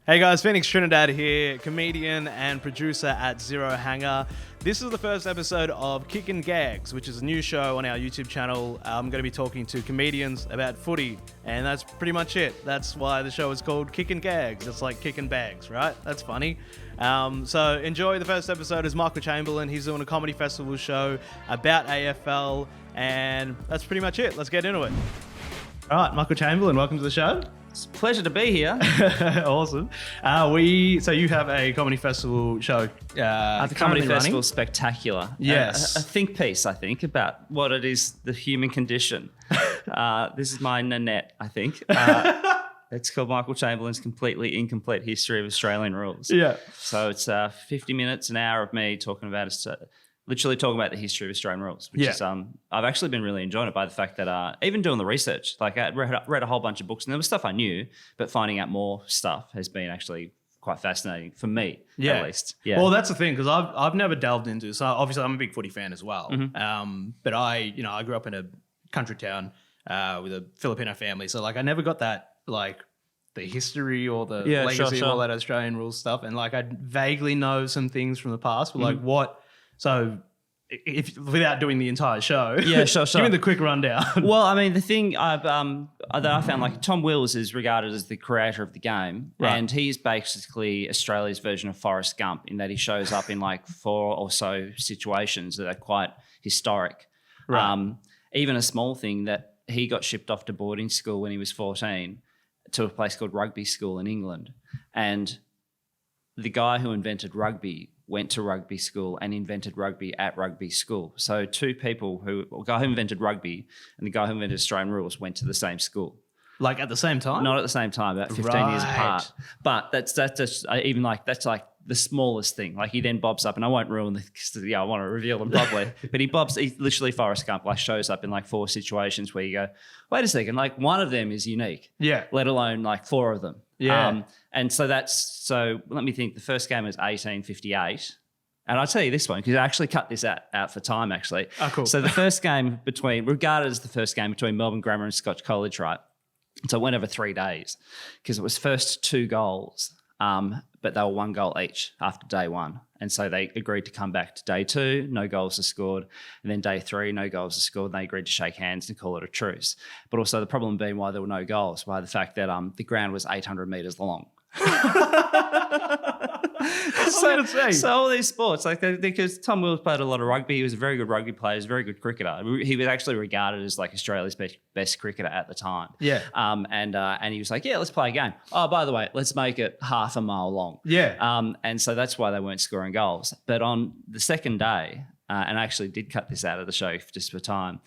Hey guys, Phoenix Trinidad here, comedian and producer at Zero Hanger. This is the first episode of Kickin Gags, which is a new show on our YouTube channel. I'm going to be talking to comedians about footy, and that's pretty much it. That's why the show is called Kickin Gags. It's like kicking bags, right? That's funny. So enjoy the first episode. Is Michael Chamberlin. He's doing a comedy festival show about AFL, and that's pretty much it. Let's get into it. All right, Michael Chamberlin, welcome to the show. It's a pleasure to be here. Awesome. So you have a comedy festival show. The Comedy Festival Spectacular. Yes. A think piece, I think, about what it is, the human condition. This is my Nanette, I think. It's called Michael Chamberlin's Completely Incomplete History of Australian Rules. Yeah. So it's 50 minutes, an hour of me talking about literally talking about the history of Australian rules, which is I've actually been really enjoying it by the fact that even doing the research, like I read a whole bunch of books and there was stuff I knew, but finding out more stuff has been actually quite fascinating for me, at least. Yeah. Well, that's the thing, because I've never delved into. So obviously I'm a big footy fan as well. Mm-hmm. But I grew up in a country town with a Filipino family, so like I never got that like the history or the legacy of all that Australian rules stuff, and like I vaguely know some things from the past, but like what. So, if without doing the entire show, sure. Give me the quick rundown. Well, I mean, the thing that I found, like Tom Wills is regarded as the creator of the game, and he's basically Australia's version of Forrest Gump in that he shows up in like 4 or so situations that are quite historic. Right. Even a small thing that he got shipped off to boarding school when he was 14 to a place called Rugby School in England, and the guy who invented rugby went to rugby school and invented rugby at rugby school. So two people the guy who invented rugby and the guy who invented Australian rules went to the same school. Like at the same time? Not at the same time, about 15 years apart. But that's even like, that's like the smallest thing. Like he then bobs up, and I won't ruin I want to reveal them properly. But he literally Forrest Gump like shows up in like 4 situations where you go, wait a second, like one of them is unique. Yeah. Let alone like 4 of them. Yeah. And so let me think. The first game was 1858. And I'll tell you this one, because I actually cut this out for time, actually. Oh, cool. So the first game regarded as the first game between Melbourne Grammar and Scotch College, right? So it went over 3 days because it was first 2 goals, but they were 1 goal each after day 1. And so they agreed to come back to day 2, no goals are scored. And then day 3, no goals are scored. And they agreed to shake hands and call it a truce. But also the problem being why there were no goals, by the fact that the ground was 800 metres long. So all these sports, like because Tom Wills played a lot of rugby, he was a very good rugby player, he was a very good cricketer. He was actually regarded as like Australia's best cricketer at the time. Yeah. And he was like, let's play a game. Oh, by the way, let's make it half a mile long. Yeah. And so that's why they weren't scoring goals. But on the second day, and I actually did cut this out of the show just for time,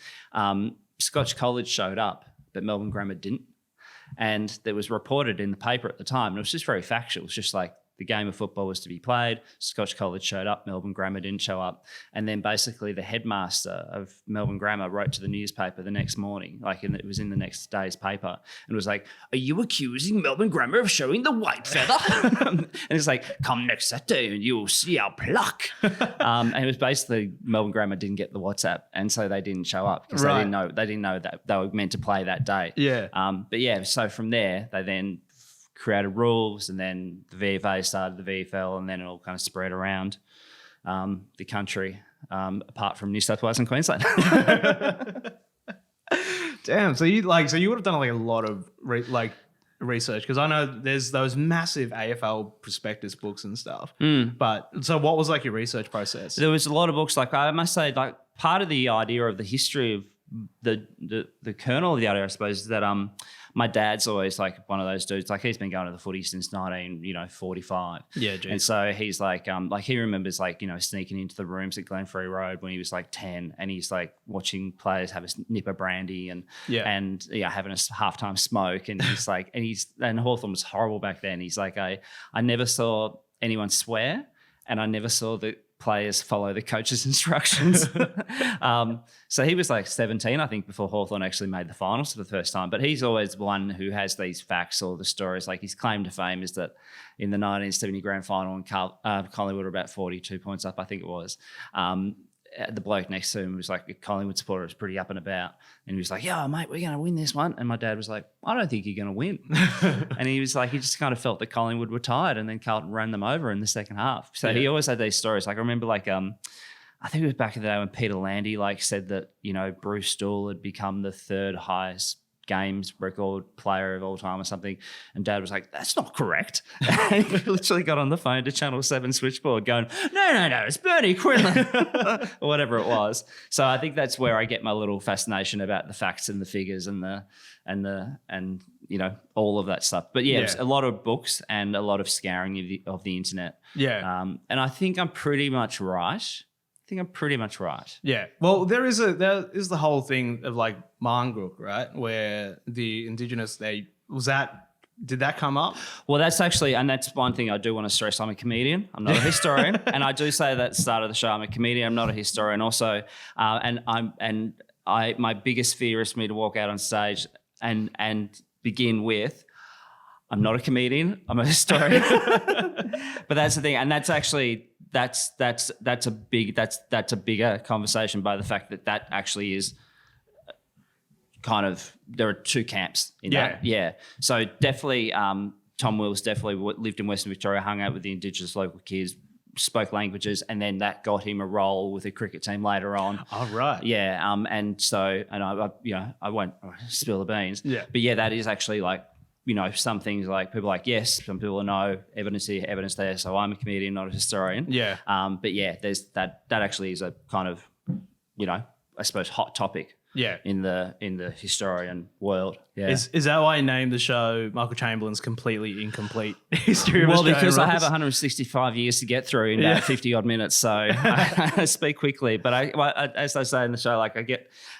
Scotch College showed up, but Melbourne Grammar didn't. And there was reported in the paper at the time, and it was just very factual. It was just like the game of football was to be played. Scotch College showed up, Melbourne Grammar didn't show up. And then basically the headmaster of Melbourne Grammar wrote to the newspaper the next morning, it was in the next day's paper, and was like, are you accusing Melbourne Grammar of showing the white feather? And it's like, come next Saturday and you'll see our pluck. And it was basically Melbourne Grammar didn't get the WhatsApp, and so they didn't show up because they didn't know that they were meant to play that day. Yeah. So from there, they then created rules, and then the VFA started the VFL, and then it all kind of spread around the country, apart from New South Wales and Queensland. Damn. So you would have done like a lot of research, because I know there's those massive AFL prospectus books and stuff. But so what was like your research process? There was a lot of books. Like I must say, like part of the idea of the history of the kernel of the idea, I suppose, is that my dad's always like one of those dudes, like he's been going to the footy since 1945. Yeah, geez. And so he's like he remembers sneaking into the rooms at Glenferrie Road when he was like 10, and he's like watching players have a nip of brandy and having a halftime smoke, and he's like, and Hawthorn was horrible back then. He's like, I never saw anyone swear, and I never saw the players follow the coach's instructions. So he was like 17, I think, before Hawthorn actually made the finals for the first time. But he's always one who has these facts or the stories. Like his claim to fame is that in the 1970 grand final, and Collingwood were about 42 points up, I think it was. the bloke next to him was like a Collingwood supporter, was pretty up and about, and he was like, "Yeah, mate, we're going to win this one." And my dad was like, "I don't think you're going to win." And he was like, he just kind of felt that Collingwood were tired, and then Carlton ran them over in the second half. So he always had these stories. Like I remember, like I think it was back in the day when Peter Landy like said that, you know, Bruce Stool had become the third highest games record player of all time or something, and Dad was like, "That's not correct." And he literally got on the phone to Channel 7 switchboard going, no, it's Bernie Quinlan or whatever it was. So I think that's where I get my little fascination about the facts and the figures and you know, all of that stuff. But yeah, a lot of books and a lot of scouring of the internet. And I think I'm pretty much right. Yeah. Well, there is the whole thing of like Marngrook, right? Where the Indigenous, did that come up? Well, that's actually, and that's one thing I do want to stress. I'm a comedian. I'm not a historian. And I do say that at the start of the show, I'm a comedian. I'm not a historian also. My biggest fear is for me to walk out on stage and begin with, I'm not a comedian, I'm a historian. But that's the thing. And that's actually, that's a bigger conversation by the fact that actually is kind of, there are two camps in that. Yeah. So definitely Tom Wills definitely lived in Western Victoria, hung out with the Indigenous local kids, spoke languages, and then that got him a role with a cricket team later on. Oh, right. Yeah. I won't spill the beans. Yeah. But yeah, that is actually like, you know, some things like people are like, yes, some people know evidence here, evidence there. So I'm a comedian, not a historian. Yeah. But yeah, there's that actually is a kind of, you know, I suppose hot topic. Yeah. In the historian world. Yeah. Is that why you named the show Michael Chamberlin's Completely Incomplete History of Australian because Rules? I have 165 years to get through in about 50 odd minutes, so I speak quickly. But as I say in the show, like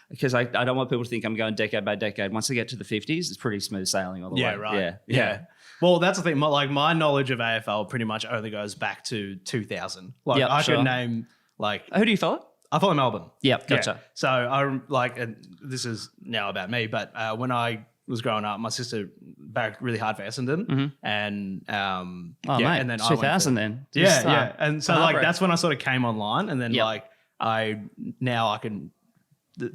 because I don't want people to think I'm going decade by decade. Once I get to the 50s, it's pretty smooth sailing all the way. Yeah, right. Yeah. Well, that's the thing. Like my knowledge of AFL pretty much only goes back to 2000. Like I could name like. Who do you follow? I follow Melbourne. Yep, gotcha. Yeah. So I like, and this is now about me, but when I was growing up, my sister barracked really hard for Essendon, and mate, and then 2000 then. Yeah. And so like that's when I sort of came online, and then like I can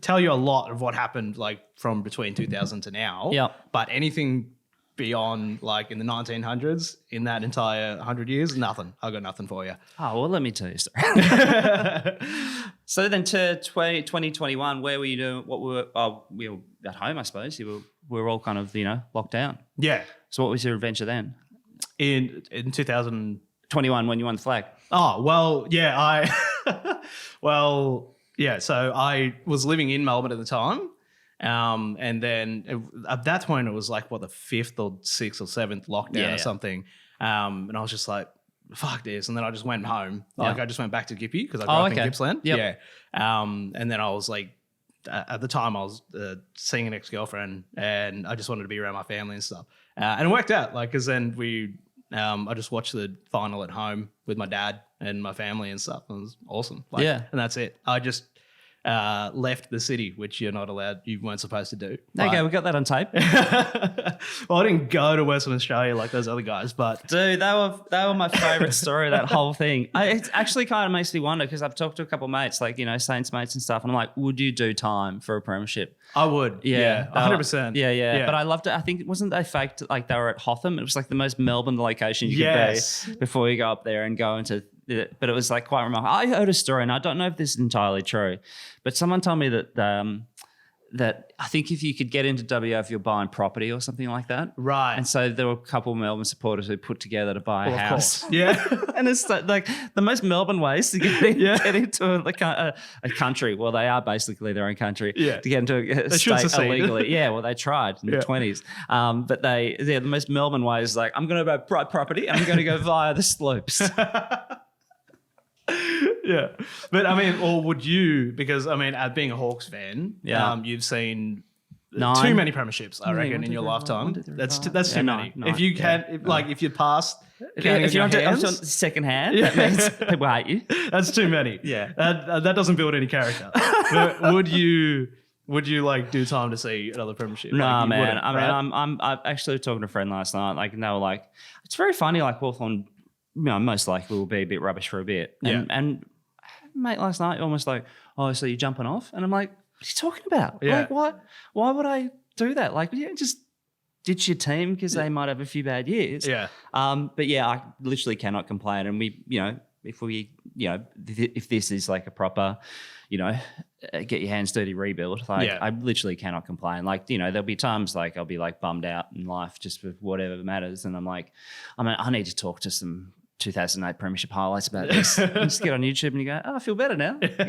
tell you a lot of what happened like from between 2000 to now. Yeah. But anything beyond like in the 1900s, in that entire 100 years, nothing. I got nothing for you. Oh, well, let me tell you a story. So then to 2021, where were you doing? What we were at home, I suppose. We were all kind of, you know, locked down. Yeah. So what was your adventure then? In 2021 when you won the flag? Oh, well, yeah, so I was living in Melbourne at the time. And then at that point, it was like, the 5th or 6th or 7th lockdown or something. And I was just like, fuck this. And then I just went home. Like I just went back to Gippy because I grew up in Gippsland. Yep. Yeah. And then I was like, at the time I was seeing an ex-girlfriend and I just wanted to be around my family and stuff. And it worked out because then I just watched the final at home with my dad and my family and stuff. And it was awesome. And that's it. I just left the city, which you weren't supposed to do. Okay, we got that on tape. Well, I didn't go to Western Australia like those other guys, but dude, they were my favourite story. That whole thing. It actually kind of makes me wonder because I've talked to a couple of mates, like Saints mates and stuff, and I'm like, would you do time for a premiership? I would. Yeah, 100%. Yeah. But I loved it. I think wasn't they faked like they were at Hotham? It was like the most Melbourne location you could be before you go up there and go into. But it was like quite remarkable. I heard a story, and I don't know if this is entirely true, but someone told me that that I think if you could get into WA if you're buying property or something like that. Right. And so there were a couple of Melbourne supporters who put together to buy a house. Of course. Yeah. And it's like the most Melbourne ways to get into a country. Well, they are basically their own country. Yeah. To get into a state illegally. Yeah. Well, they tried in the 20s. But the most Melbourne way is like, I'm going to buy property and I'm going to go via the slopes. Yeah. But I mean, or would you, because I mean, being a Hawks fan, you've seen 9. too many premierships, I reckon, in your lifetime. That's too many. 9. If you can, if you pass, if you're on second hand, that means people hate you. That's too many. Yeah. That doesn't build any character. But would you like do time to see another premiership? No, man. I mean, I'm actually talking to a friend last night. Like, and they were like, it's very funny. Like Hawthorn, most likely will be a bit rubbish for a bit. And mate, last night, almost like, oh, so you're jumping off? And I'm like, what are you talking about? Yeah. Like, why would I do that? Like, just ditch your team because they might have a few bad years. Yeah. But yeah, I literally cannot complain. And if this is like a proper, get your hands dirty rebuild, like I literally cannot complain. Like, there'll be times like I'll be like bummed out in life just with whatever matters. And I'm like, I need to talk to some 2008 Premiership highlights about this. And just get on YouTube and you go, I feel better now, But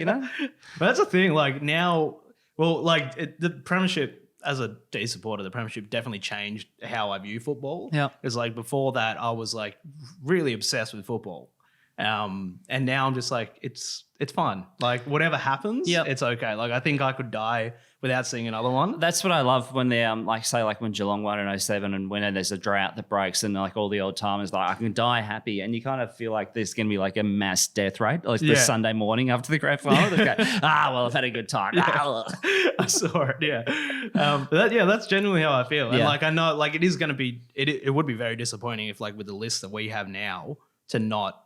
that's the thing, like now, the Premiership, as a D supporter, the Premiership definitely changed how I view football. Yeah. Because like before that, I was like really obsessed with football. And now I'm just like, it's fine. Like whatever happens, it's okay. Like I think I could die without seeing another one. That's what I love when they're like when Geelong won in 07 and when there's a drought that breaks and like all the old timers like I can die happy, and you kind of feel like there's going to be like a mass death rate like the Sunday morning after the grand final. They go, well, I've had a good time. I saw it. Yeah. That's genuinely how I feel. And like I know like it is going to be it would be very disappointing if like with the list that we have now to not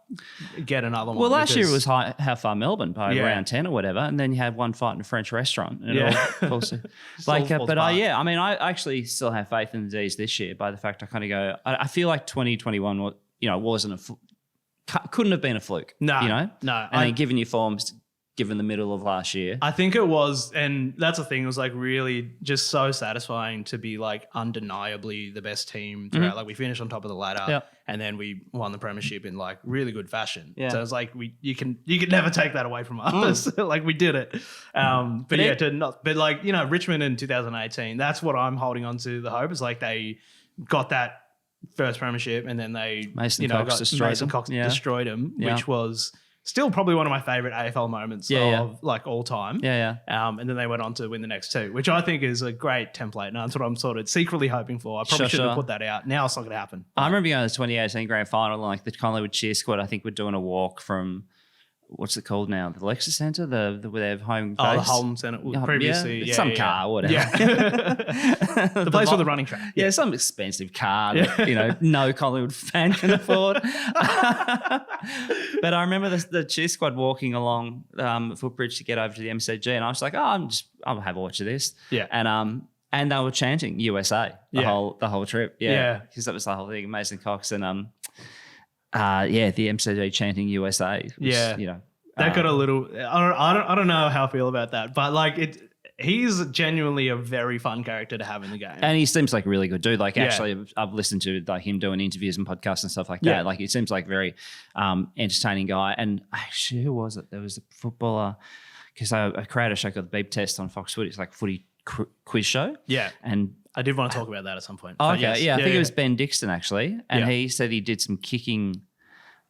get another one. Well, last year it was How Far Melbourne by round 10 or whatever, and then you had one fight in a French restaurant. And I actually still have faith in the D's this year by the fact I kind of go, I feel like 2021, wasn't couldn't have been a fluke. No. And then given your forms, given the middle of last year. I think it was, and that's the thing, it was like really just so satisfying to be like undeniably the best team throughout. Like we finished on top of the ladder and then we won the Premiership in like really good fashion. Yeah. So it's like you can never take that away from us. Like we did it. But Richmond in 2018, that's what I'm holding on to the hope is like they got that first Premiership and then Mason Cox destroyed them, which was still probably one of my favourite AFL moments of like all time. And then they went on to win the next two, which I think is a great template. And that's what I'm sort of secretly hoping for. I probably shouldn't have put that out. Now it's not going to happen. I remember going to the 2018 grand final and like the Collingwood cheer squad, I think we're doing a walk from, what's it called now? The Lexus Centre, where they have home base. The Holden Centre previously. Some car, whatever. The place with the running track. Yeah, some expensive car that, no Collingwood fan can afford. But I remember the cheer squad walking along footbridge to get over to the MCG and I was like, I'll have a watch of this. Yeah. And they were chanting USA the whole trip. Yeah. Because that was the whole thing. Mason Cox and the MCG chanting USA. That got a little. I don't know how I feel about that, but like he's genuinely a very fun character to have in the game, and he seems like a really good dude. Like actually, I've listened to like him doing interviews and podcasts and stuff like that. Like he seems like a very entertaining guy. And actually, who was it? There was a footballer because I created a show called the Beep Test on Fox Footy. It's like footy quiz show. Yeah, and I did want to talk about that at some point. Oh, okay. I think it was Ben Dixon actually. And he said he did some kicking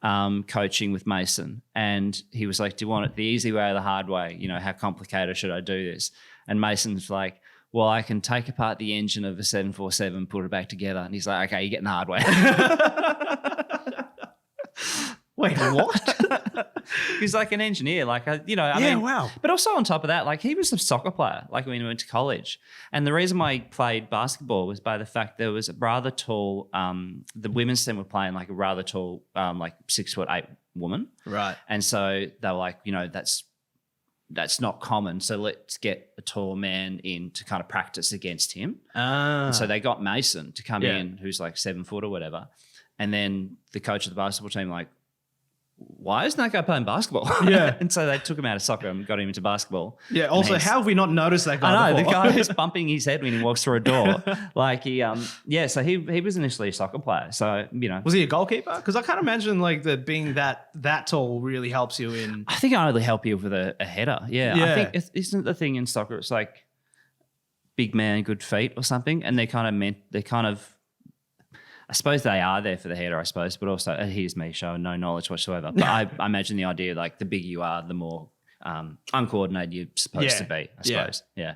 coaching with Mason. And he was like, do you want it the easy way or the hard way? How complicated should I do this? And Mason's like, well, I can take apart the engine of a 747, put it back together. And he's like, okay, you're getting the hard way. Wait, what? He's like an engineer, like, wow. But also on top of that, like he was a soccer player, like when he went to college. And the reason why he played basketball was by the fact there was a rather tall, the women's team were playing like a rather tall, like 6'8" woman. Right. And so they were like, that's not common. So let's get a tall man in to kind of practice against him. And so they got Mason to come in, who's like 7 foot or whatever. And then the coach of the basketball team, like, why isn't that guy playing basketball? Yeah. And so they took him out of soccer and got him into basketball. Yeah. Also, how have we not noticed that guy I know, before? the guy who's bumping his head when he walks through a door. Like so he was initially a soccer player. So, Was he a goalkeeper? Because I can't imagine like being that tall really helps you in. I think I only help you with a header. Yeah. I think isn't the thing in soccer, it's like big man, good feet or something. And I suppose they are there for the header, I suppose, but also here's me showing no knowledge whatsoever. But I imagine the idea, like the bigger you are, the more uncoordinated you're supposed to be, I suppose. Yeah.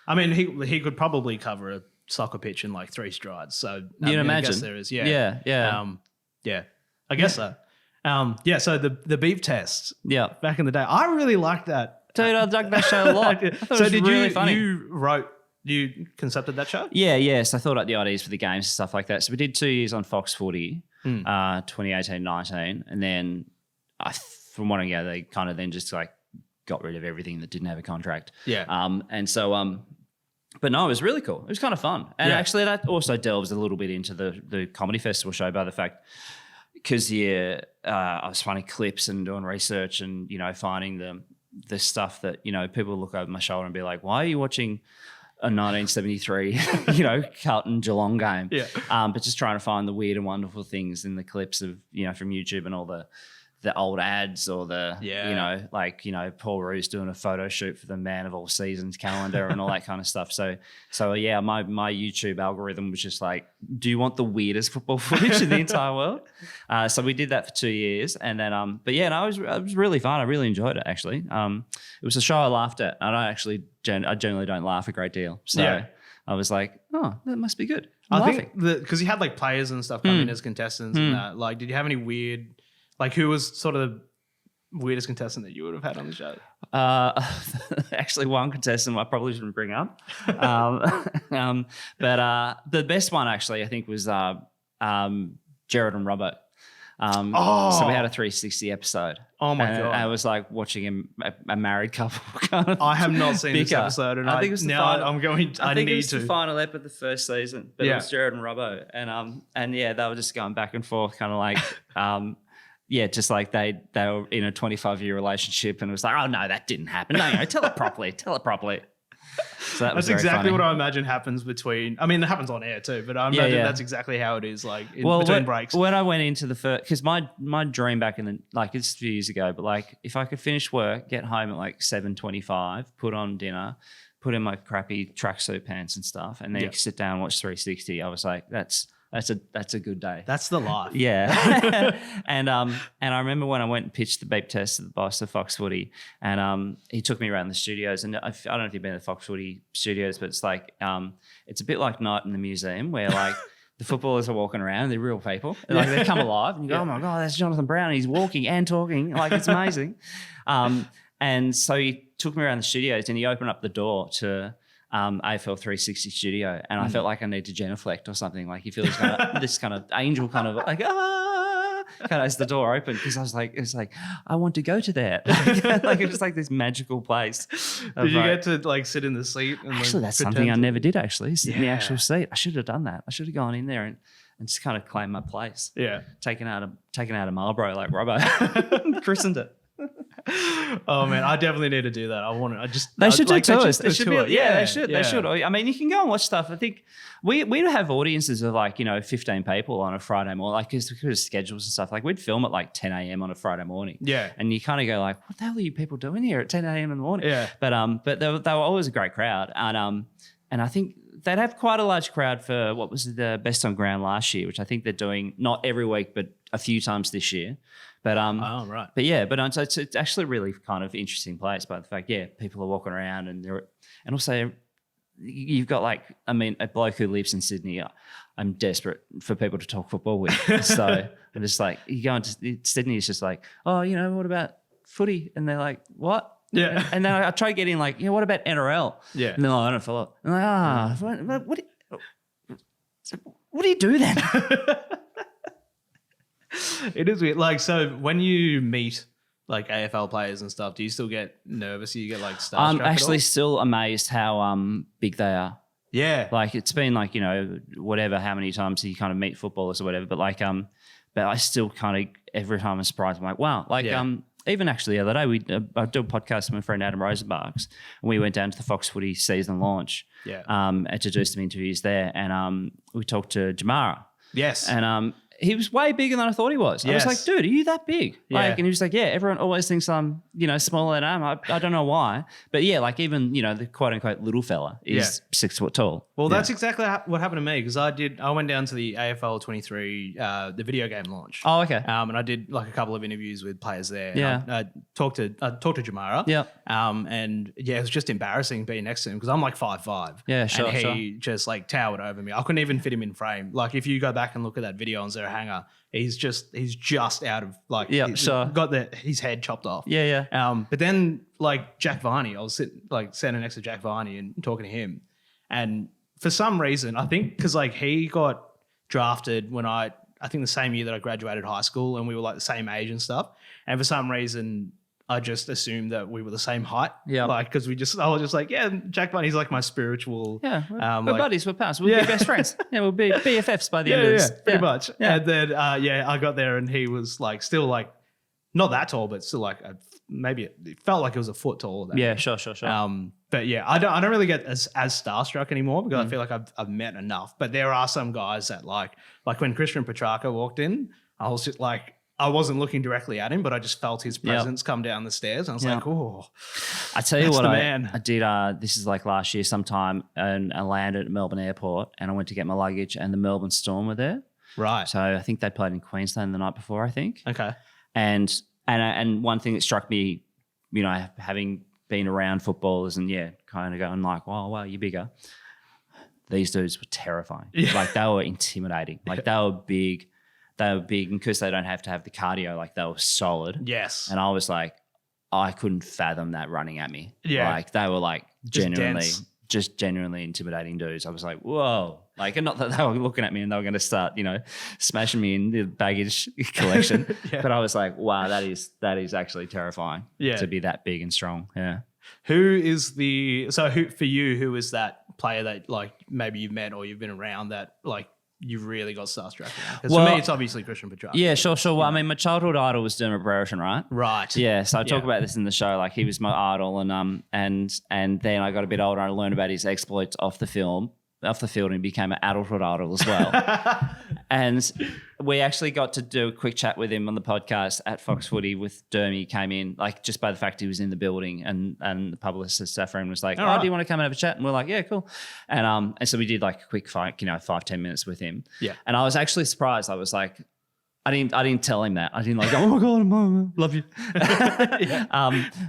I mean, he could probably cover a soccer pitch in like 3 strides. So you'd imagine. I guess there is. Yeah. I guess so. So the beef test. Yeah. Back in the day, I really liked that. Dude, I dug that show a lot. So did really funny. You concepted that show? Yes. I thought out the ideas for the games and stuff like that. So we did 2 years on Fox Footy, 2018-19, and then I from what I gather, they kind of then just like got rid of everything that didn't have a contract. Yeah. But no, it was really cool. It was kind of fun. And actually that also delves a little bit into the comedy festival show by the fact, because I was finding clips and doing research and, finding the stuff that, people look over my shoulder and be like, why are you watching a 1973, Carlton Geelong game? Yeah. But just trying to find the weird and wonderful things in the clips of, from YouTube and all the old ads or Paul Roos doing a photo shoot for the Man of All Seasons calendar and all that kind of stuff. So my YouTube algorithm was just like, do you want the weirdest football footage in the entire world? So we did that for 2 years, and then it was really fun. I really enjoyed it actually. It was a show I laughed at. I generally don't laugh a great deal, so I was like, oh, that must be good. I think because you had like players and stuff come in as contestants and that. Like, did you have any weird? Like, who was sort of the weirdest contestant that you would have had on the show? Actually, one contestant I probably shouldn't bring up. But the best one, actually, I think was Jared and Robbo. So we had a 360 episode. Oh, my God. I was like watching a married couple kind of I have not seen this episode. And I think it was the final. I think it was the final ep of the first season. But it was Jared and Robbo. And they were just going back and forth kind of like... just like they were in a 25-year relationship and it was like, oh, no, that didn't happen. No, tell it properly. So that's exactly funny. what I imagine happens between... I mean, it happens on air too, but I imagine that's exactly how it is like between breaks. When I went into the first... Because my dream back in the... Like, it's a few years ago, but like if I could finish work, get home at like 7:25, put on dinner, put in my crappy tracksuit pants and stuff, and then sit down and watch 360, I was like, that's a good day. That's the life. Yeah. and I remember when I went and pitched the beep test to the boss of Fox Footy, and he took me around the studios. And I don't know if you've been to the Fox Footy studios, but it's like it's a bit like Night in the Museum where like the footballers are walking around, they're real people. Like they come alive and you go, oh my God, that's Jonathan Brown. He's walking and talking. Like it's amazing. And so he took me around the studios and he opened up the door to AFL 360 studio, and I felt like I need to genuflect or something. Like you feel this kind of angel kind of like kind of as the door opened, because I was like, it's like I want to go to that. Like it was like this magical place. Did you get to like sit in the seat? And actually, that's something I never did. Actually, sit in the actual seat. I should have done that. I should have gone in there and just kind of claimed my place. Yeah, taken out a Marlboro like Robbo, christened it. Oh man, I definitely need to do that. They should do tours. They should. They should. They should. I mean, you can go and watch stuff. I think we'd have audiences of like 15 people on a Friday morning, like because of schedules and stuff. Like we'd film at like 10 a.m. on a Friday morning. Yeah, and you kind of go like, what the hell are you people doing here at 10 a.m. in the morning? Yeah, but they were always a great crowd, and I think they'd have quite a large crowd for what was the Best on Ground last year, which I think they're doing not every week but a few times this year. But right. But so it's actually a really kind of interesting place by the fact, people are walking around and also you've got like, I mean, a bloke who lives in Sydney, I'm desperate for people to talk football with. So I'm just like, you go into Sydney, it's just like, oh, what about footy? And they're like, what? Yeah. And then I try getting like, what about NRL? Yeah. And they're like, I don't follow it. I'm like, what do you do then? It is weird. Like, so when you meet like AFL players and stuff, do you still get nervous? You get like starstruck? I'm actually still amazed how big they are. Yeah. Like it's been like, whatever, how many times you kind of meet footballers or whatever. But like, but I still kind of, every time I'm surprised, I'm like, wow. Like, even actually the other day, I do a podcast with my friend Adam Rosenbach's, and we went down to the Fox Footy season launch. Yeah. And to do some interviews there. And we talked to Jamara. Yes. And he was way bigger than I thought he was. Yes. I was like, dude, are you that big? Yeah. Like, and he was like, yeah, everyone always thinks I'm, smaller than I am. I don't know why. But yeah, like even, the quote unquote little fella is 6 foot tall. Well, that's exactly what happened to me, because I went down to the AFL 23, the video game launch. Oh, okay. And I did like a couple of interviews with players there. Yeah. I talked to Jamara. Yeah. And it was just embarrassing being next to him because I'm like 5'5". Yeah, sure. And he just like towered over me. I couldn't even fit him in frame. Like if you go back and look at that video on Zero Hanger, he's just out of like, got his head chopped off. Yeah, yeah. But then like Jack Varney, I was standing next to Jack Varney and talking to him. And for some reason, I think because like he got drafted when I I think the same year that I graduated high school, and we were like the same age and stuff. And for some reason, I just assumed that we were the same height. Yeah. Like, because I was just like, yeah, Jack Bunny's like my spiritual. Yeah. We're buddies, we're pals. We'll be best friends. Yeah, we'll be BFFs by the end of this. Yeah, pretty much. Yeah. And then, I got there and he was like, still like, not that tall, but still like maybe it felt like it was a foot taller than me. Sure. But yeah, I don't really get as starstruck anymore because I feel like I've met enough. But there are some guys that like when Christian Petrarca walked in, I was just like, I wasn't looking directly at him, but I just felt his presence come down the stairs. And I was like, oh, I tell you what, I did, this is like last year sometime, and I landed at Melbourne Airport and I went to get my luggage and the Melbourne Storm were there. Right. So I think they played in Queensland the night before, I think. Okay. And one thing that struck me, you know, having been around footballers and kind of going like, wow, you're bigger. These dudes were terrifying. Yeah. Like they were intimidating. Like they were big. And because they don't have to have the cardio, like they were solid. Yes. And I was like, I couldn't fathom that running at me. Yeah. Like they were like genuinely intimidating dudes. I was like, whoa. Like, and not that they were looking at me and they were going to start, you know, smashing me in the baggage collection. But I was like, wow, that is actually terrifying to be that big and strong. Yeah. For you, who is that player that like maybe you've met or you've been around that like you really got starstruck? Because for me, it's obviously Christian Petrarca. Yeah, sure. Well, I mean, my childhood idol was Dermot Brereton, right? Right. Yeah, so I talk about this in the show. Like he was my idol, and then I got a bit older and I learned about his exploits off the field, and he became an adulthood idol as well. And we actually got to do a quick chat with him on the podcast at Fox Footy with Dermy. He came in, like just by the fact he was in the building, and the publicist Saffron was like, do you want to come and have a chat? And we're like, yeah, cool. And so we did like a quick fight, 5-10 minutes with him. Yeah. And I was actually surprised. I was like, I didn't tell him that. I didn't like, oh my God, I love you.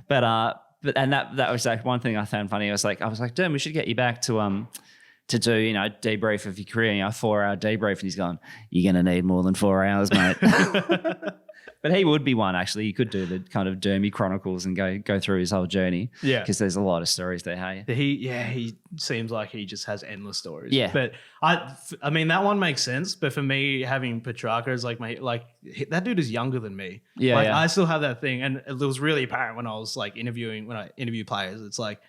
But that was like one thing I found funny. I was like, Derm, we should get you back to do, debrief of your career, 4-hour debrief. And he's gone, you're going to need more than 4 hours, mate. But he would be one, actually. You could do the kind of Dermy Chronicles and go through his whole journey. Yeah. Because there's a lot of stories there, hey? He seems like he just has endless stories. Yeah. But I mean, that one makes sense. But for me, having Petrarca is like that dude is younger than me. Yeah. I still have that thing. And it was really apparent when I was like when I interview players, it's like,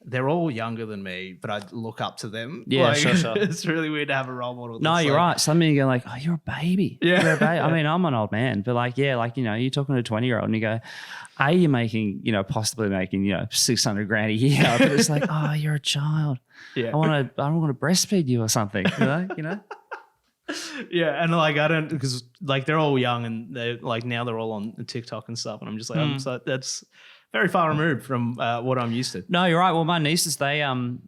they're all younger than me, but I look up to them. Yeah, sure. It's really weird to have a role model. No, you're right. Some of you go like, oh, you're a baby. Yeah. You're a baby. I mean, I'm an old man, but you're talking to a 20-year-old and you go, you're making, possibly making, 600 grand a year. But it's like, oh, you're a child. Yeah. I want to breastfeed you or something, you know? Yeah, and I don't, because they're all young and they're now they're all on TikTok and stuff, and I'm just like, so that's very far removed from what I'm used to. No, you're right. Well, my nieces, they know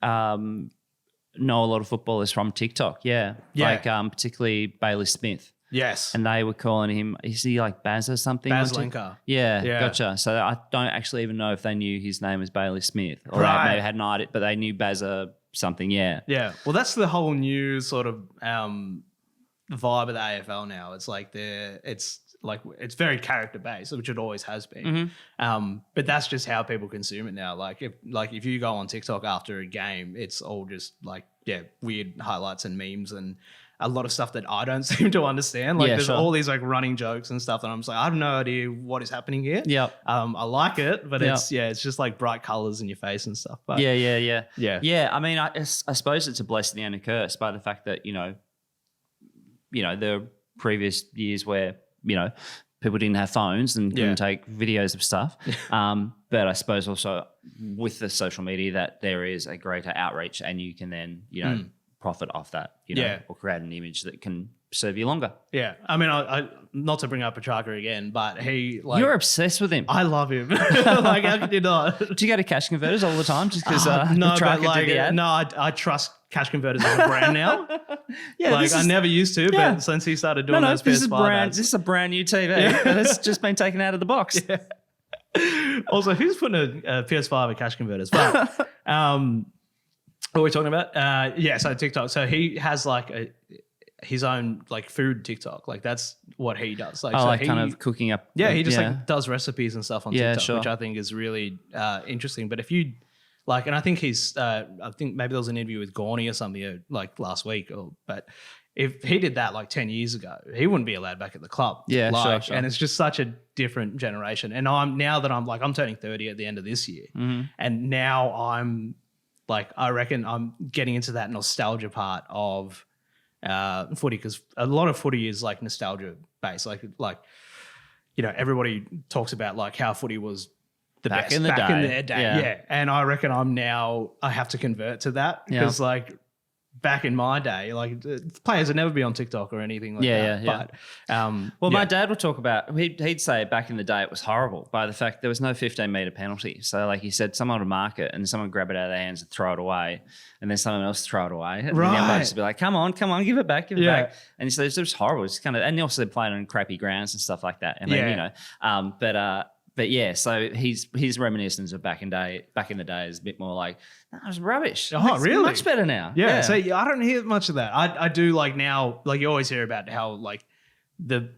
a lot of footballers from TikTok. Yeah. Particularly Bailey Smith. Yes. And they were calling him, is he like Baz or something? Baz Linker. Yeah, gotcha. So I don't actually even know if they knew his name was Bailey Smith, or they maybe had an idea, but they knew Baz something. Yeah. Yeah. Well, that's the whole new sort of vibe of the AFL now. It's like it's very character based, which it always has been. Mm-hmm. But that's just how people consume it now. If you go on TikTok after a game, it's all just weird highlights and memes and a lot of stuff that I don't seem to understand. There's all these running jokes and stuff that I'm just like, I have no idea what is happening here. Yeah. I like it, but it's just like bright colors in your face and stuff. But yeah. I mean, I suppose it's a blessing and a curse by the fact that the previous years where people didn't have phones and couldn't take videos of stuff. But I suppose also with the social media that there is a greater outreach and you can then, profit off that, or create an image that can serve you longer. Yeah. I mean, I not to bring up Petrarca again, but he you're obsessed with him. I love him. How could you not? Do you go to Cash Converters all the time just because Petrarca did the ad? No, I trust Cash Converters as a brand now. I never used to, but since he started doing those PS5 ads. This is a brand new TV that has just been taken out of the box. Yeah. Also, who's putting a PS5 at Cash Converters? But what are we talking about? So TikTok. So he has his own food TikTok. That's what he does. Kind of cooking up. Yeah, he just does recipes and stuff on TikTok, which I think is really interesting. But if you and I think I think maybe there was an interview with Gorney or something last week. But if he did that like 10 years ago, he wouldn't be allowed back at the club. Yeah, sure. And it's just such a different generation. And I'm turning 30 at the end of this year. And now I'm like, I reckon I'm getting into that nostalgia part of footy, because a lot of footy is like nostalgia based. Like, you know, everybody talks about like how footy was the back best in the day. Yeah. And I reckon I have to convert to that, because like back in my day, like players would never be on TikTok or anything like that. But my dad would talk about, he'd say back in the day it was horrible by the fact there was no 15-metre penalty. So like he said, someone would mark it and someone grab it out of their hands and throw it away, and then someone else throw it away. And the umpires would be like, come on, give it back, give it back. And he said, it's just horrible. It's kind of, and also they're playing on crappy grounds and stuff like that. I mean, you know, but yeah, so his reminiscence of back in the day is a bit more like, that was rubbish. Oh, it's really? much better now. Yeah. So I don't hear much of that. I do like now, like you always hear about how like the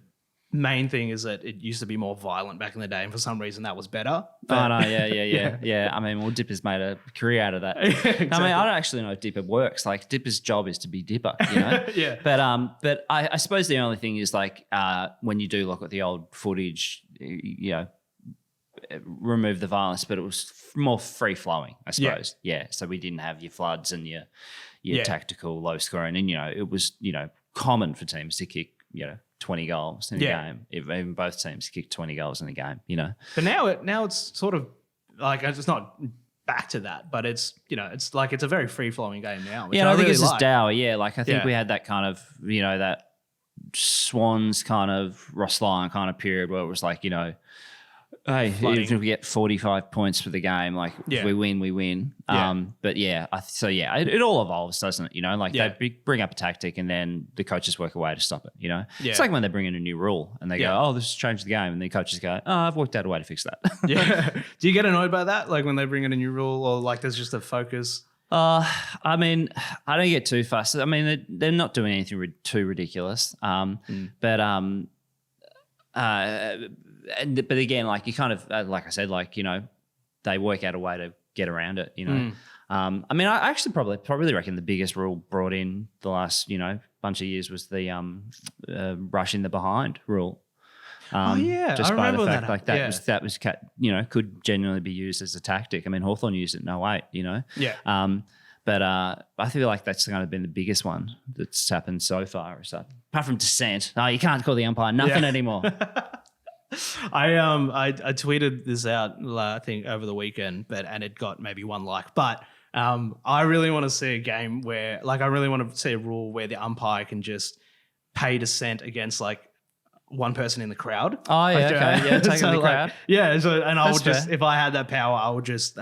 main thing is that it used to be more violent back in the day, and for some reason that was better. But, yeah. I mean, well, Dipper's made a career out of that. Exactly. I mean, I don't actually know if Dipper works. Like Dipper's job is to be Dipper, you know? But I suppose the only thing is like when you do look at the old footage, you know, remove the violence, but it was more free flowing, I suppose. Yeah. So we didn't have your floods and your tactical low scoring, and you know it was common for teams to kick 20 goals in a game. Even both teams kick 20 goals in a game. You know. But now it's sort of like it's not back to that, but it's it's like it's a very free flowing game now. I think it's just dour. Yeah, like I think we had that kind of that Swans kind of Ross Lyon kind of period where it was like hey, even if we get 45 points for the game, like if we win, we win. But it all evolves, doesn't it? Like they bring up a tactic and then the coaches work a way to stop it, It's like when they bring in a new rule and they go, oh, this has changed the game. And the coaches go, oh, I've worked out a way to fix that. Do you get annoyed by that? Like when they bring in a new rule, or like there's just a focus? I mean, I don't get too fussed. I mean, they're not doing anything too ridiculous. But again, like you kind of, like I said, like, they work out a way to get around it, I mean, I actually probably reckon the biggest rule brought in the last, bunch of years was the rushing the behind rule. Just by the fact like that was could genuinely be used as a tactic. I mean, Hawthorn used it in 08, But I feel like that's kind of been the biggest one that's happened so far. So, apart from dissent, no, you can't call the umpire nothing anymore. I tweeted this out, I think, over the weekend, and it got maybe one like. But I really want to see a game where, like, I really want to see a rule where the umpire can just pay dissent against like one person in the crowd. Oh yeah, like, okay, yeah, taking the crowd. I would just, if I had that power, I would just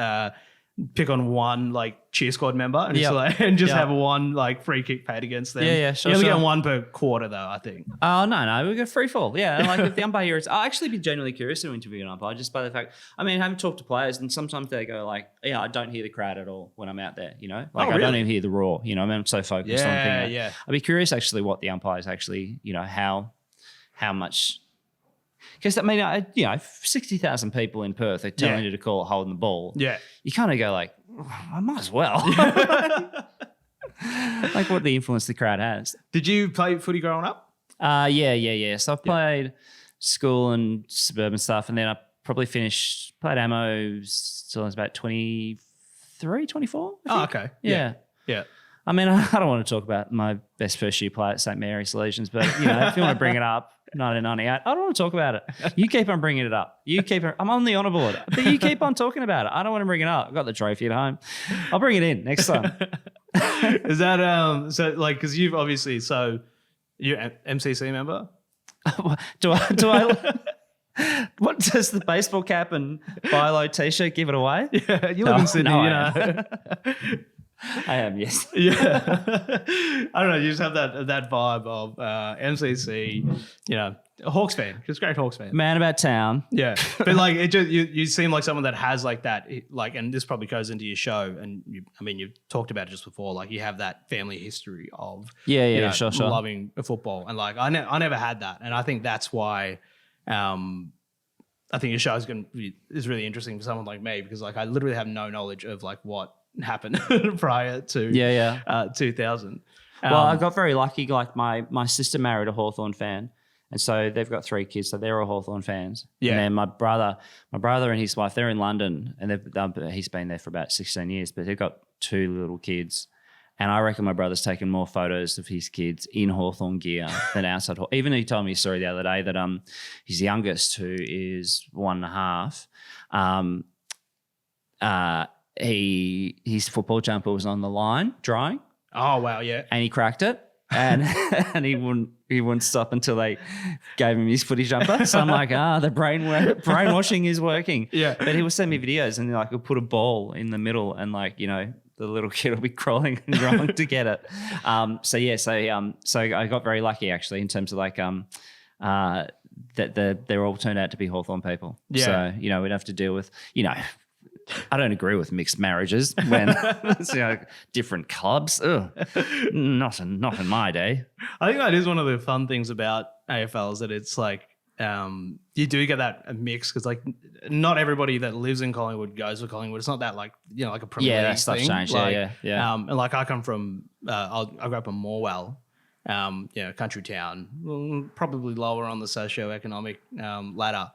pick on one like cheer squad member and just have one like free kick paid against them. Sure. You only get one per quarter though, I think. Oh no, we go free fall. Yeah, like if the umpire is, I'll actually be genuinely curious to interview an umpire just by the fact. I mean, having talked to players, and sometimes they go like, "Yeah, I don't hear the crowd at all when I'm out there." Like I don't even hear the roar. I mean, I'm so focused on things. Yeah. I'd be curious actually what the umpires actually, how much. Because, I mean, 60,000 people in Perth are telling you to call it holding the ball. Yeah. You kind of go like, I might as well. Like what the influence the crowd has. Did you play footy growing up? Yeah. So I played school and suburban stuff, and then I probably played ammo till I was about 23, 24. Oh, okay. Yeah. I mean, I don't want to talk about my best first year play at St. Mary's Legions, but, if you want to bring it up, 1998, I don't want to talk about it. You keep on bringing it up. I'm on the honour board, but you keep on talking about it. I don't want to bring it up. I've got the trophy at home. I'll bring it in next time. Is that, so like, because you've obviously, so you're an MCC member? Do I what does the baseball cap and Bilo t-shirt give it away? Yeah, you live in Sydney, I am, yes. Yeah. I don't know, you just have that vibe of MCC, a Hawks fan, just great Hawks fan. Man about town. Yeah. But like it just you seem like someone that has like that, like, and this probably goes into your show, and you've talked about it just before, like you have that family history of sure. loving football, and like I never had that, and I think that's why I think your show is really interesting for someone like me, because like I literally have no knowledge of like what happened prior to 2000. Well, I got very lucky. Like my sister married a Hawthorn fan. And so they've got 3 kids, so they're all Hawthorn fans. Yeah. And then my brother and his wife, they're in London, and he's been there for about 16 years, but they've got 2 little kids. And I reckon my brother's taken more photos of his kids in Hawthorn gear than outside. Even he told me a story the other day that his youngest, who is 1.5, his football jumper was on the line drying. Oh wow, yeah. And he cracked it. And and he wouldn't stop until they gave him his footy jumper. So I'm like, the brainwashing is working. Yeah. But he will send me videos and like he'll put a ball in the middle and like, you know, the little kid will be crawling and growing to get it. So I got very lucky actually in terms of like that they're all turned out to be Hawthorn people. Yeah. So, you know, we'd have to deal with, you know, I don't agree with mixed marriages when it's, you know, different clubs. Ugh, not in my day. I think that is one of the fun things about AFL is that it's like you do get that mix because like not everybody that lives in Collingwood goes for Collingwood. It's not that like, you know, like a Premier League that stuff's changed. Like, yeah. And like I come from I grew up in Morwell, you know, country town, probably lower on the socio-economic ladder.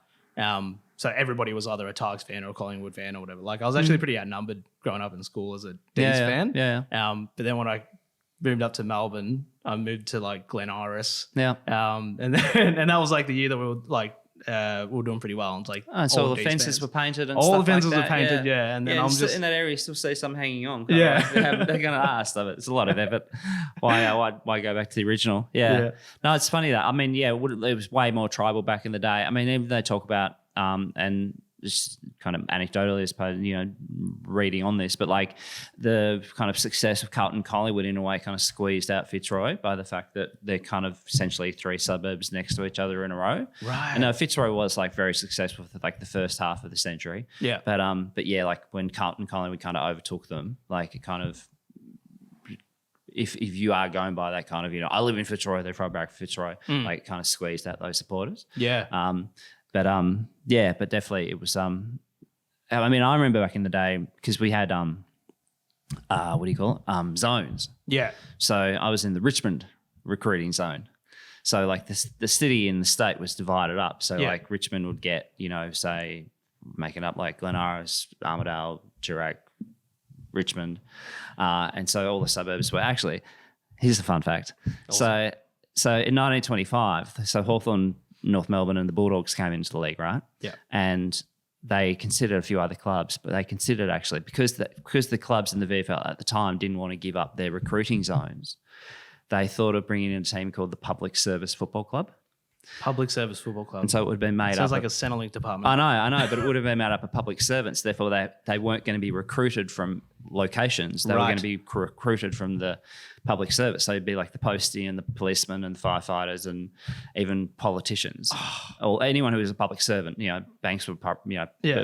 So everybody was either a Tigers fan or a Collingwood fan or whatever. Like I was actually pretty outnumbered growing up in school as a D's fan. Yeah. But then when I moved up to Melbourne, I moved to like Glen Iris. Yeah. And that was like the year that we were like we were doing pretty well. And it's like so all the fences were painted and all stuff the fences like were painted, yeah. And then I'm just in that area, you still see some hanging on. Yeah. They're going to ask of it. It's a lot of effort. Why go back to the original? Yeah. No, it's funny that. I mean, yeah, it was way more tribal back in the day. I mean, even they talk about and just kind of anecdotally, I suppose, you know, reading on this, but like the kind of success of Carlton Collingwood in a way kind of squeezed out Fitzroy by the fact that they're kind of essentially 3 suburbs next to each other in a row. Right. And Fitzroy was like very successful for like the first half of the century. Yeah. But yeah, like when Carlton Collingwood kind of overtook them, like it kind of, if you are going by that kind of, you know, I live in Fitzroy, they're from back Fitzroy, like kind of squeezed out those supporters. Yeah. But definitely it was. I mean, I remember back in the day because we had what do you call it? Zones. Yeah. So I was in the Richmond recruiting zone. So like the city and the state was divided up. So like Richmond would get, you know, say making up like Glen Iris, Armidale, Chirac, Richmond, and so all the suburbs were actually. Here's the fun fact. Awesome. So in 1925, so Hawthorn, North Melbourne and the Bulldogs came into the league, right? Yeah. And they considered a few other clubs, but they considered actually because the clubs in the VFL at the time didn't want to give up their recruiting zones, they thought of bringing in a team called the Public Service Football Club. Public Service Football Club. And so it would have been made Sounds up. like a Centrelink department. I know, but it would have been made up of public servants. Therefore, they weren't going to be recruited from locations. They were going to be recruited from the public service. So it'd be like the postie and the policemen and the firefighters and even politicians or anyone who was a public servant. You know, banks were,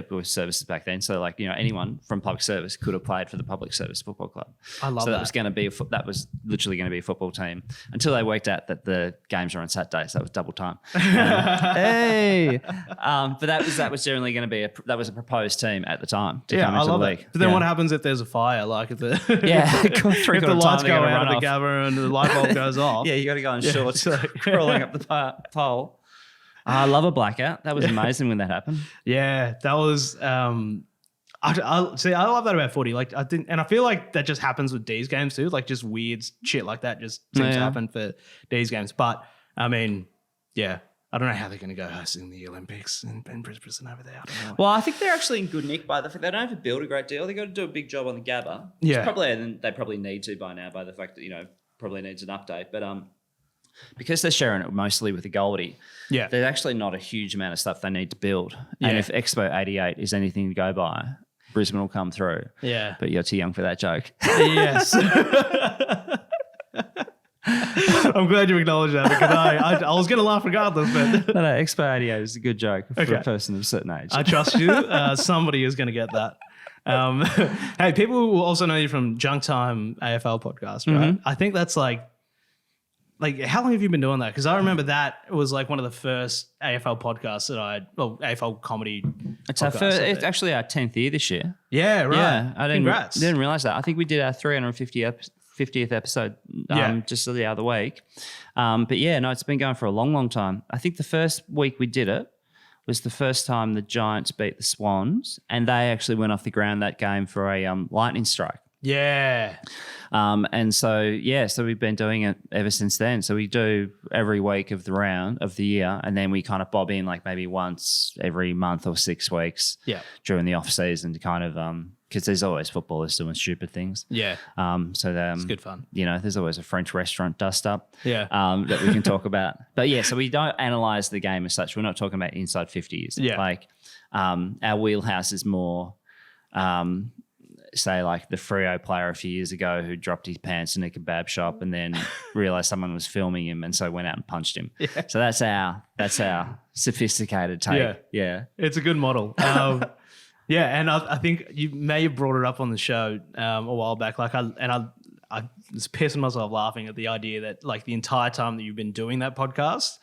were services back then. So like, you know, anyone from public service could have played for the Public Service Football Club. I love so that. that was going to be that was literally going to be a football team until they worked out that the games were on Saturdays. So that was double time. Hey, but that was generally going to be that was a proposed team at the time to come into the league. But then what happens if there's a fire? Like if the if the lights go out of the gabber and the light bulb goes off. Yeah, you got to go in shorts, crawling up the pole. I love a blackout. That was amazing when that happened. Yeah, that was. I love that about footy. Like I feel like that just happens with D's games too. Like just weird shit like that just seems to happen for D's games. But I mean, yeah. I don't know how they're going to go hosting the Olympics in Brisbane over there. I don't know. Well, I think they're actually in good nick by the fact they don't have to build a great deal. They got to do a big job on the Gabba. Yeah, they probably need to by now by the fact that, you know, probably needs an update. But because they're sharing it mostly with the Goldie, there's actually not a huge amount of stuff they need to build. Yeah. And if Expo 88 is anything to go by, Brisbane will come through. Yeah, but you're too young for that joke. Yes. I'm glad you acknowledged that because I was going to laugh regardless. But no, Expo 88 is a good joke for a person of a certain age. I trust you. Somebody is going to get that. Hey, people will also know you from Junktime AFL Podcast, right? Mm-hmm. I think that's like how long have you been doing that? Because I remember that was like one of the first AFL podcasts that AFL comedy. It's actually our 10th year this year. Yeah, right. Yeah, Congrats. Didn't realize that. I think we did our 350th 50th episode just the other week. But yeah, no, it's been going for a long, long time. I think the first week we did it was the first time the Giants beat the Swans, and they actually went off the ground that game for a lightning strike. Yeah. And so we've been doing it ever since then. So we do every week of the year, and then we kind of bob in like maybe once every month or 6 weeks during the off season to kind of because there's always footballers doing stupid things. Yeah. It's good fun. You know, there's always a French restaurant dust up. Yeah. That we can talk about. But yeah, so we don't analyze the game as such. We're not talking about inside 50s. Yeah. Like our wheelhouse is more say like the Freo player a few years ago who dropped his pants in a kebab shop and then realized someone was filming him and so went out and punched him. Yeah. So that's our sophisticated take. Yeah. It's a good model. Yeah, and I think you may have brought it up on the show a while back. Like I was pissing myself laughing at the idea that like the entire time that you've been doing that podcast,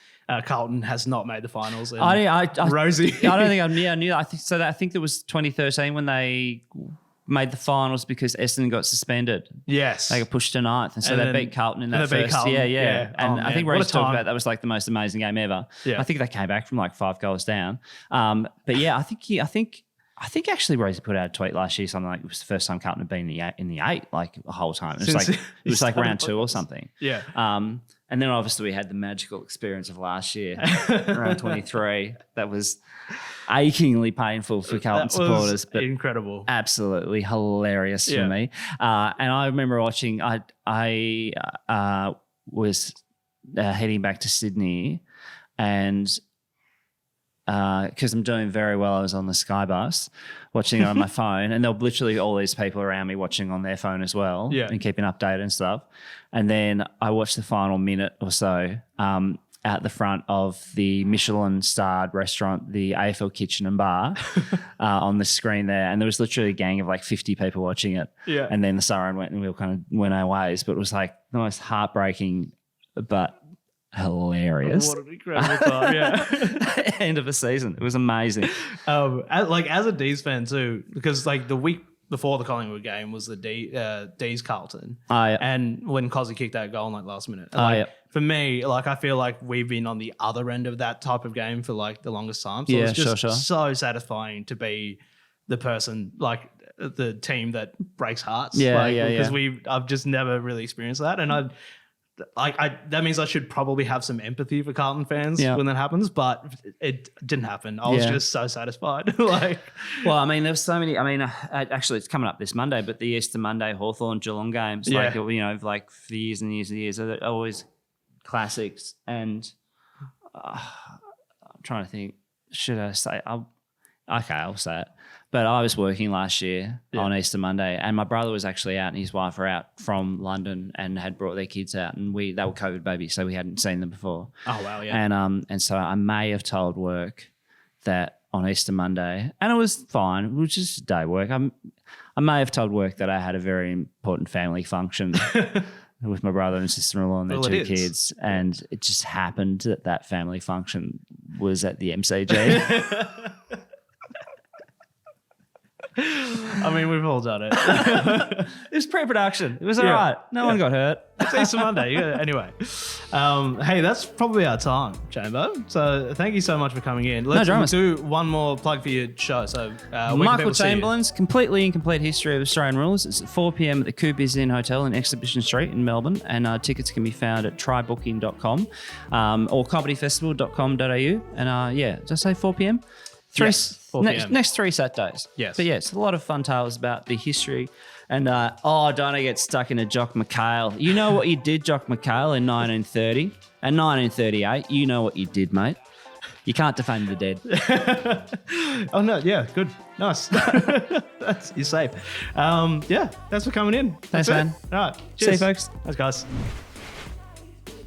Carlton has not made the finals. And Rosie, I don't think I knew that. I think it was 2013 when they made the finals because Essendon got suspended. Yes, they got pushed to 9th, and so they beat Carlton in that first. Yeah. And I think Rose talked about that was like the most amazing game ever. Yeah. I think they came back from like 5 goals down. But yeah, I think actually Rosie put out a tweet last year something like it was the first time Carlton had been in the 8 like the whole time. It was like round 2 or something. Yeah. And then obviously we had the magical experience of last year, round 23. That was achingly painful for Carlton supporters, but incredible, absolutely hilarious for me. And I remember watching. I was heading back to Sydney, and because I'm doing very well, I was on the Sky bus watching it on my phone, and there were literally all these people around me watching on their phone as well, and keeping updated and stuff. And then I watched the final minute or so out the front of the Michelin-starred restaurant, the AFL Kitchen and Bar, on the screen there, and there was literally a gang of like 50 people watching it. Yeah. And then the siren went, and we all kind of went our ways. But it was like the most heartbreaking, but hilarious. What an incredible time! Yeah. End of the season. It was amazing. As a D's fan too, because like the week before the Collingwood game was the D's Carlton. And when Cozzy kicked that goal in like last minute. For me, like I feel like we've been on the other end of that type of game for like the longest time. So it's just so satisfying to be the person, like the team that breaks hearts. Because I've just never really experienced that. And that means I should probably have some empathy for Carlton fans when that happens, but it didn't happen. I was just so satisfied. Well, I mean, there's so many. I mean, actually, it's coming up this Monday, but the Easter Monday Hawthorn Geelong games, like like for years and years and years, are always classics. And I'm trying to think, should I say? I'll say it. But I was working last year on Easter Monday, and my brother was actually out and his wife were out from London and had brought their kids out, and they were COVID babies, so we hadn't seen them before. Oh wow, yeah. And so I may have told work that on Easter Monday, and it was fine, it was just a day work. I may have told work that I had a very important family function with my brother and sister-in-law and their 2 kids, and it just happened that family function was at the MCG. I mean, we've all done it. It was pre-production. It was all right. No one got hurt. It's Easter Monday. Anyway. Hey, that's probably our time, Chambo. So thank you so much for coming in. Let's do one more plug for your show. So Michael Chamberlin's Completely Incomplete History of Australian Rules. It's at 4 p.m. at the Coopers Inn Hotel in Exhibition Street in Melbourne. And tickets can be found at trybooking.com or comedyfestival.com.au. And did I say 4 p.m.? Next 3 Saturdays. Yes. But it's a lot of fun tales about the history. And don't I get stuck into Jock McHale. You know what you did, Jock McHale, in 1930 and 1938. You know what you did, mate. You can't defame the dead. Oh, no. Yeah, good. Nice. You're safe. Thanks for coming in. Thanks, man. All right. Cheers. See you, folks. Thanks, guys.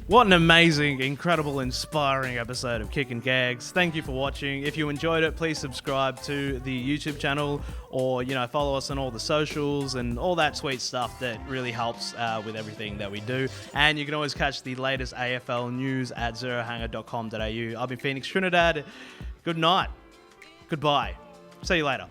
What an amazing, incredible, inspiring episode of Kickin Gags. Thank you for watching. If you enjoyed it, please subscribe to the YouTube channel or, follow us on all the socials and all that sweet stuff that really helps with everything that we do. And you can always catch the latest AFL news at zerohanger.com.au. I've been Phoenix Trinidad. Good night. Goodbye. See you later.